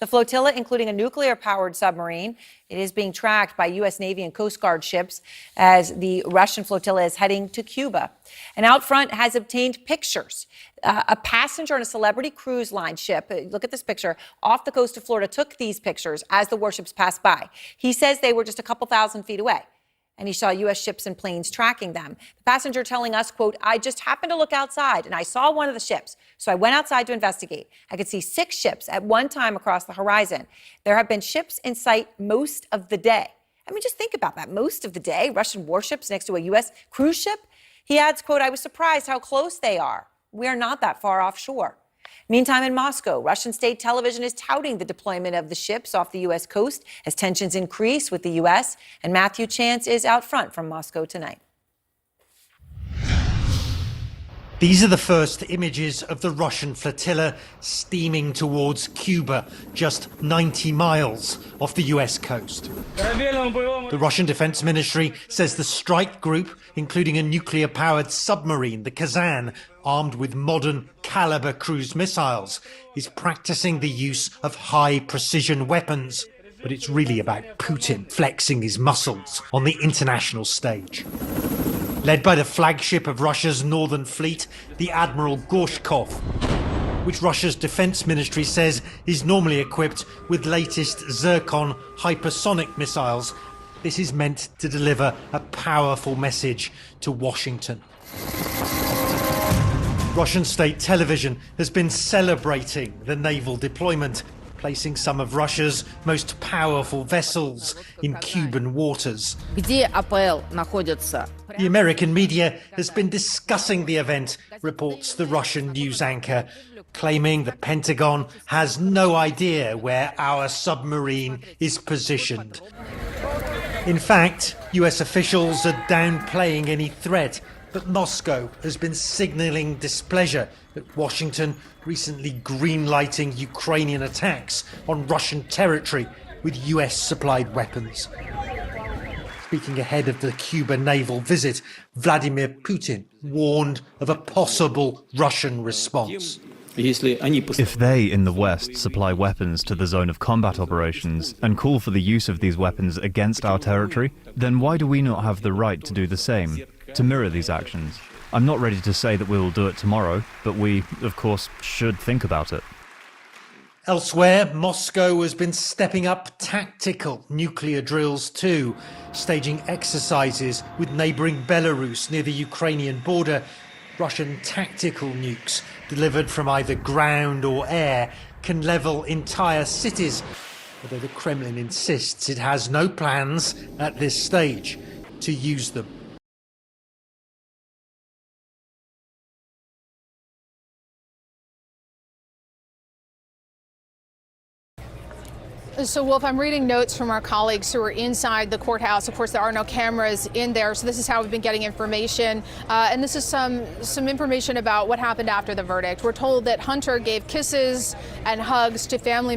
The flotilla, including a nuclear-powered submarine, it is being tracked by U.S. Navy and Coast Guard ships as the Russian flotilla is heading to Cuba. And out front has obtained pictures. A passenger on a celebrity cruise line ship, look at this picture, off the coast of Florida took these pictures as the warships passed by. He says they were just a couple thousand feet away, and he saw U.S. ships and planes tracking them. The passenger telling us, quote, "I just happened to look outside and I saw one of the ships. So I went outside to investigate. I could see 6 ships at one time across the horizon. There have been ships in sight most of the day." I mean, just think about that. Most of the day, Russian warships next to a U.S. cruise ship. He adds, quote, "I was surprised how close they are. We are not that far offshore." Meantime, in Moscow, Russian state television is touting the deployment of the ships off the U.S. coast as tensions increase with the U.S. And Matthew Chance is out front from Moscow tonight. These are the first images of the Russian flotilla steaming towards Cuba, just 90 miles off the US coast. The Russian Defense Ministry says the strike group, including a nuclear-powered submarine, the Kazan, armed with modern caliber cruise missiles, is practicing the use of high-precision weapons. But it's really about Putin flexing his muscles on the international stage. Led by the flagship of Russia's Northern Fleet, the Admiral Gorshkov, which Russia's defense ministry says is normally equipped with latest Zircon hypersonic missiles. This is meant to deliver a powerful message to Washington. Russian state television has been celebrating the naval deployment, placing some of Russia's most powerful vessels in Cuban waters. Где АПЛ находится? The American media has been discussing the event, reports the Russian news anchor, claiming the Pentagon has no idea where our submarine is positioned. In fact, US officials are downplaying any threat, but Moscow has been signaling displeasure at Washington recently green-lighting Ukrainian attacks on Russian territory with US-supplied weapons. Speaking ahead of the Cuba naval visit, Vladimir Putin warned of a possible Russian response. If they in the West supply weapons to the zone of combat operations and call for the use of these weapons against our territory, then why do we not have the right to do the same, to mirror these actions? I'm not ready to say that we will do it tomorrow, but we, of course, should think about it. Elsewhere, Moscow has been stepping up tactical nuclear drills too, staging exercises with neighbouring Belarus near the Ukrainian border. Russian tactical nukes, delivered from either ground or air, can level entire cities, although the Kremlin insists it has no plans at this stage to use them. So, Wolf, I'm reading notes from our colleagues who are inside the courthouse. Of course, there are no cameras in there, so this is how we've been getting information. And this is some information about what happened after the verdict. We're told that Hunter gave kisses and hugs to family